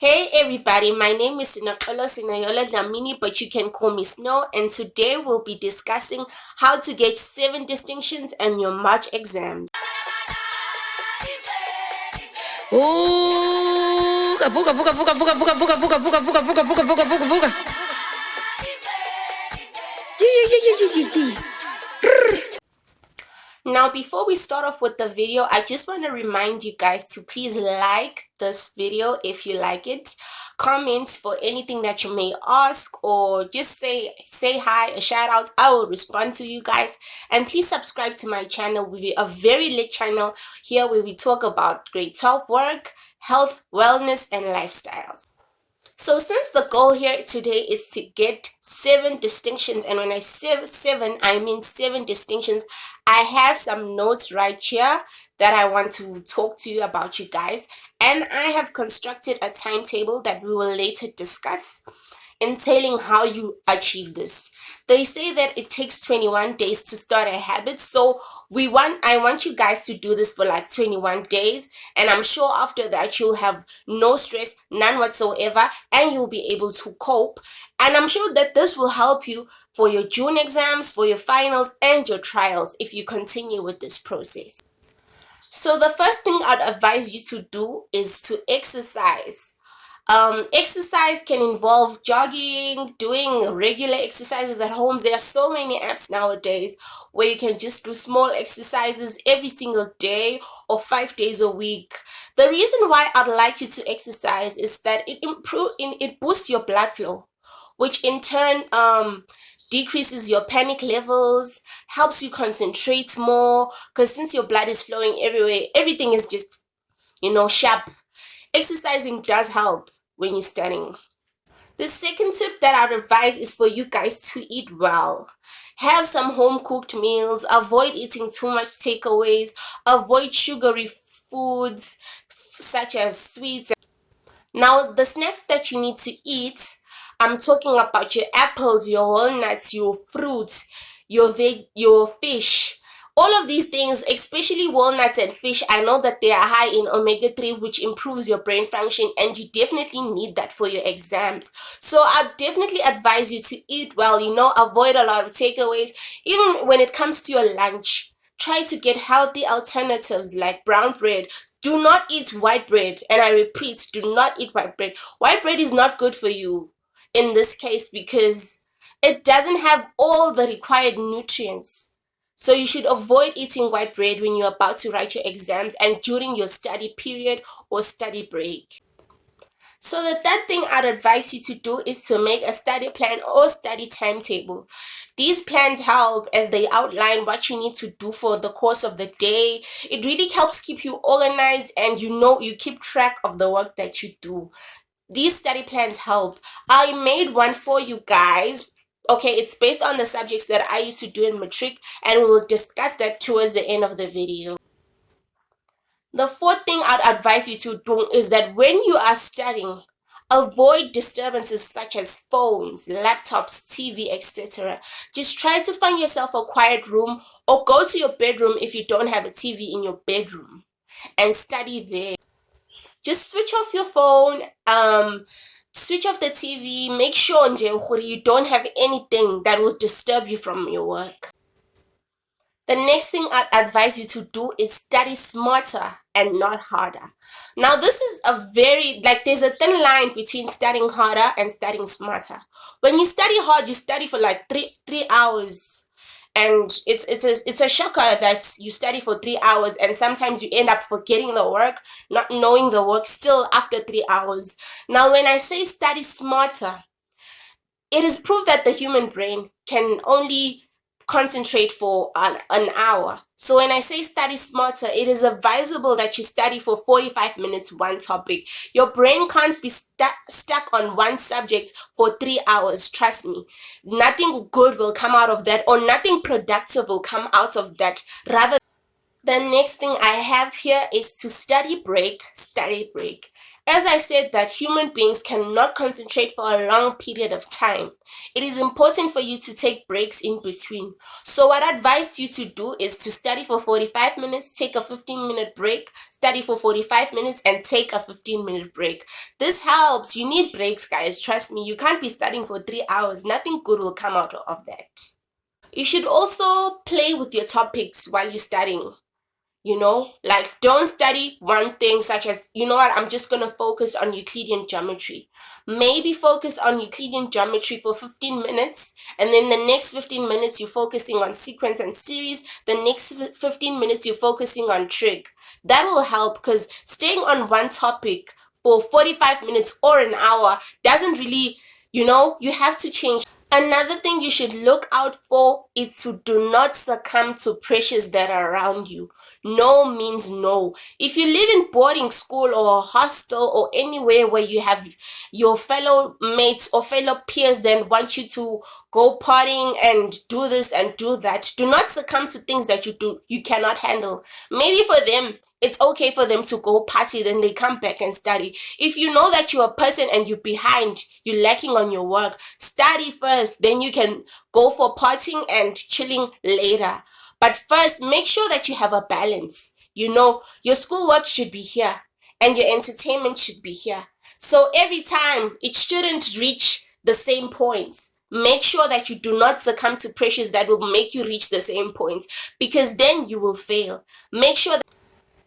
Hey everybody, my name is Sinakolo Sinayola Dlamini, but you can call me Snow, and today we'll be discussing how to get 7 distinctions in your March exam. Vuka, vuka, vuka, vuka, vuka, vuka, vuka, vuka, vuka, vuka, vuka, vuka, vuka, vuka, vuka. Now, before we start off with the video, I just want to remind you guys to please like this video if you like it. Comment for anything that you may ask, or just say hi, a shout out. I will respond to you guys. And please subscribe to my channel. We're a very lit channel here where we talk about grade 12 work, health, wellness, and lifestyles. So since the goal here today is to get 7 distinctions, and when I say 7, I mean 7 distinctions, I have some notes right here that I want to talk to you about, you guys, and I have constructed a timetable that we will later discuss, entailing how you achieve this. They say that it takes 21 days to start a habit, so I want you guys to do this for like 21 days, and I'm sure after that you'll have no stress, none whatsoever, and you'll be able to cope. And I'm sure that this will help you for your June exams, for your finals, and your trials if you continue with this process. So the first thing I'd advise you to do is to exercise. Exercise can involve jogging, doing regular exercises at home. There are so many apps nowadays where you can just do small exercises every single day or 5 days a week. The reason why I'd like you to exercise is that it boosts your blood flow, which in turn decreases your panic levels, helps you concentrate more, because since your blood is flowing everywhere, everything is just sharp. Exercising does help when you're studying. The second tip that I'd advise is for you guys to eat well. Have some home cooked meals, avoid eating too much takeaways, avoid sugary foods such as sweets. Now, the snacks that you need to eat, I'm talking about your apples, your walnuts, your fruits, your fish. All of these things, especially walnuts and fish, I know that they are high in omega-3, which improves your brain function, and you definitely need that for your exams. So I definitely advise you to eat well, avoid a lot of takeaways. Even when it comes to your lunch, try to get healthy alternatives like brown bread. Do not eat white bread, and I repeat, do not eat white bread. White bread is not good for you in this case because it doesn't have all the required nutrients. So you should avoid eating white bread when you're about to write your exams and during your study period or study break. So the third thing I'd advise you to do is to make a study plan or study timetable. These plans help as they outline what you need to do for the course of the day. It really helps keep you organized, and you keep track of the work that you do. These study plans help. I made one for you guys. Okay, it's based on the subjects that I used to do in matric, and we'll discuss that towards the end of the video. The fourth thing I'd advise you to do is that when you are studying, avoid disturbances such as phones, laptops, TV, etc. Just try to find yourself a quiet room, or go to your bedroom if you don't have a TV in your bedroom, and study there. Just switch off your phone, switch off the TV, make sure you don't have anything that will disturb you from your work. The next thing I'd advise you to do is study smarter and not harder. Now, this is there's a thin line between studying harder and studying smarter. When you study hard, you study for like three hours. And it's a shocker that you study for 3 hours and sometimes you end up forgetting the work, not knowing the work still after 3 hours. Now, when I say study smarter, it is proved that the human brain can only concentrate for an hour. So when I say study smarter, it is advisable that you study for 45 minutes one topic. Your brain can't be stuck on one subject for 3 hours. Trust me, nothing good will come out of that, or nothing productive will come out of that. Rather, the next thing I have here is to study break. As I said, that human beings cannot concentrate for a long period of time. It is important for you to take breaks in between. So what I advise you to do is to study for 45 minutes, take a 15-minute break, study for 45 minutes, and take a 15-minute break. This helps. You need breaks, guys. Trust me. You can't be studying for 3 hours. Nothing good will come out of that. You should also play with your topics while you're studying. Like, don't study one thing, such as, you know what, I'm just going to focus on Euclidean geometry. Maybe focus on Euclidean geometry for 15 minutes, and then the next 15 minutes you're focusing on sequence and series. The next 15 minutes you're focusing on trig. That will help, because staying on one topic for 45 minutes or an hour doesn't really, you have to change. Another thing you should look out for is to do not succumb to pressures that are around you. No means no. If you live in boarding school or a hostel or anywhere where you have your fellow mates or fellow peers then want you to go partying and do this and do that, do not succumb to things that you cannot handle. Maybe for them it's okay for them to go party, then they come back and study. If you know that you're a person and you're behind, you're lacking on your work, study first, then you can go for partying and chilling later. But first, make sure that you have a balance. Your schoolwork should be here and your entertainment should be here. So every time it shouldn't reach the same points. Make sure that you do not succumb to pressures that will make you reach the same points, because then you will fail. Make sure.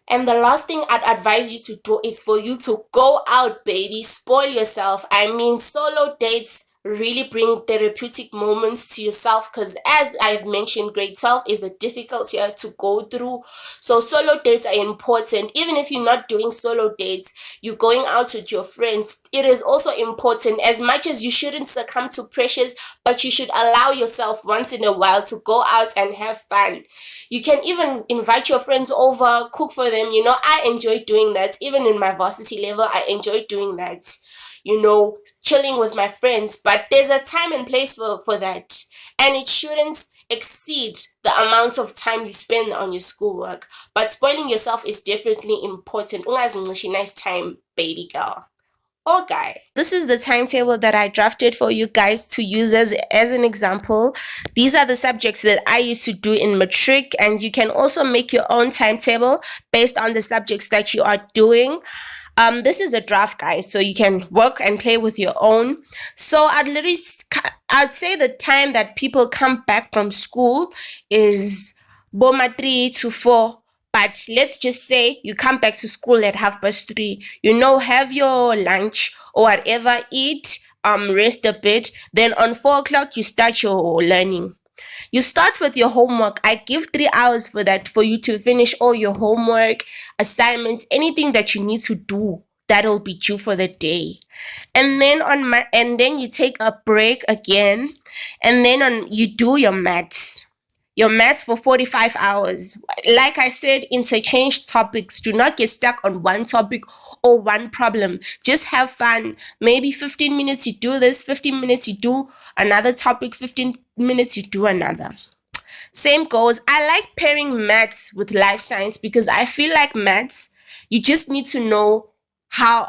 And the last thing I'd advise you to do is for you to go out, baby. Spoil yourself. I mean, solo dates really bring therapeutic moments to yourself, because as I've mentioned, grade 12 is a difficult year to go through. So solo dates are important. Even if you're not doing solo dates, you're going out with your friends, it is also important. As much as you shouldn't succumb to pressures, but you should allow yourself once in a while to go out and have fun. You can even invite your friends over, cook for them. I enjoy doing that. Even in my varsity level, I enjoy doing that. Chilling with my friends. But there's a time and place for that. And it shouldn't exceed the amounts of time you spend on your schoolwork. But spoiling yourself is definitely important. Ungazinxishi nice time, baby girl. Okay. This is the timetable that I drafted for you guys to use as an example. These are the subjects that I used to do in matric, and you can also make your own timetable based on the subjects that you are doing. This is a draft, guys, so you can work and play with your own. So I'd say the time that people come back from school is boma 3 to 4. But let's just say you come back to school at 3:30. Have your lunch or whatever, eat, rest a bit. Then on 4 o'clock, you start your learning. You start with your homework. I give 3 hours for that, for you to finish all your homework, assignments, anything that you need to do that'll be due for the day. And then you take a break again, and then you do your maths. Your maths for 45 hours. Like I said, interchange topics. Do not get stuck on one topic or one problem. Just have fun. Maybe 15 minutes you do this, 15 minutes you do another topic, 15 minutes you do another. Same goes. I like pairing maths with life science, because I feel like maths, you just need to know how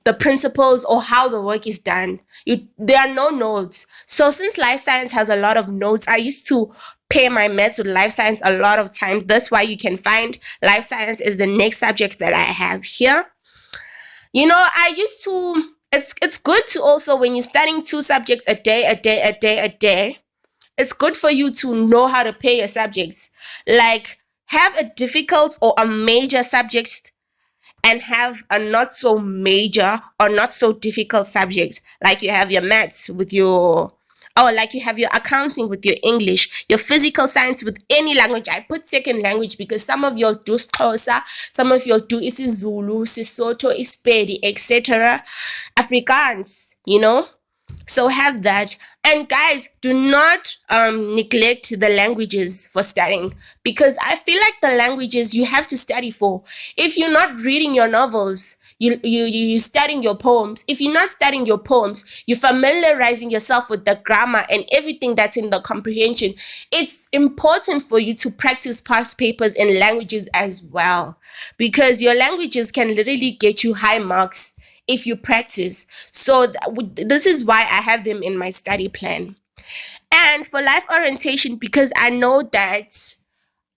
the principles or how the work is done. There are no notes. So since life science has a lot of notes, I used to pair my maths with life science a lot of times. That's why you can find life science is the next subject that I have here. I used to, it's good to also, when you're studying 2 subjects a day, it's good for you to know how to pair your subjects. Like, have a difficult or a major subject and have a not so major or not so difficult subject. Like you have your maths with like you have your accounting with your English, your physical science with any language. I put second language because some of y'all do Xhosa, some of y'all do isiZulu, Sesotho, Isipedi, etc. Afrikaans, So have that. And guys, do not neglect the languages for studying, because I feel like the languages you have to study for. If you're not reading your novels, you studying your poems. If you're not studying your poems, you're familiarizing yourself with the grammar and everything that's in the comprehension. It's important for you to practice past papers in languages as well, because your languages can literally get you high marks if you practice. So this is why I have them in my study plan. And for life orientation, because I know that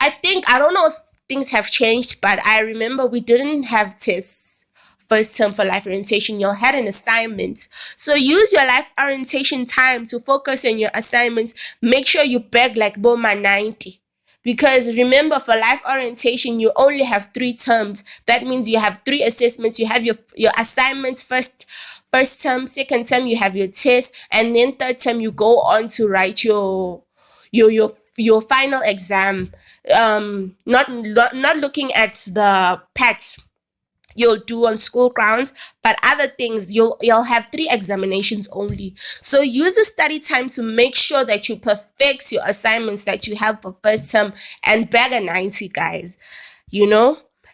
I don't know if things have changed, but I remember we didn't have tests first term for life orientation. You had an assignment. So use your life orientation time to focus on your assignments. Make sure you bag like Boma 90. Because remember, for life orientation, you only have 3 terms. That means you have 3 assessments. You have your assignments first term, second term you have your test, and then third term you go on to write your final exam. Not looking at the PAT you'll do on school grounds, but other things you'll have 3 examinations only. So use the study time to make sure that you perfect your assignments that you have for first term and bag a 90, guys.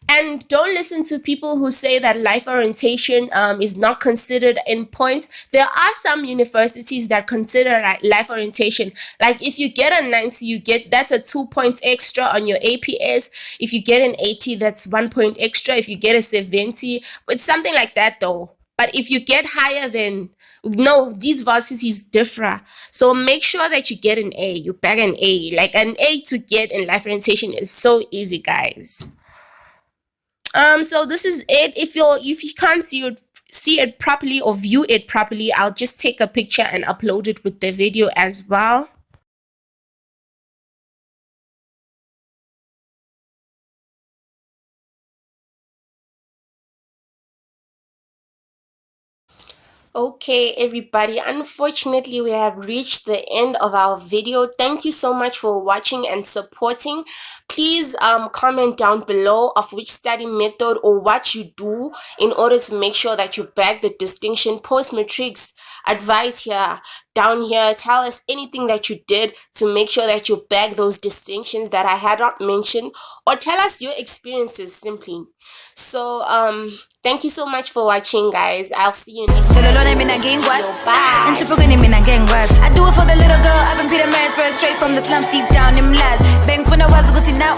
And don't listen to people who say that life orientation is not considered in points. There are some universities that consider life orientation. Like if you get a 90, that's a 2 points extra on your APS. If you get an 80, that's 1 point extra. If you get a 70, it's something like that though. But if you get higher than, no, these varsities differ. So make sure that you get an A. You bag an A. Like an A to get in life orientation is so easy, guys. So this is it. If you can't see it properly or view it properly, I'll just take a picture and upload it with the video as well. Okay, everybody, unfortunately we have reached the end of our video. Thank you so much for watching and supporting. Please comment down below of which study method or what you do in order to make sure that you bag the distinction. Post matrix advice here, down here. Tell us anything that you did to make sure that you bag those distinctions that I had not mentioned, or tell us your experiences simply. So thank you so much for watching, guys. I'll see you next time. Bye. I do it for the little girl. I've been Peter Marisburg, straight from the slums deep down in Mlas. Bang for the was good now.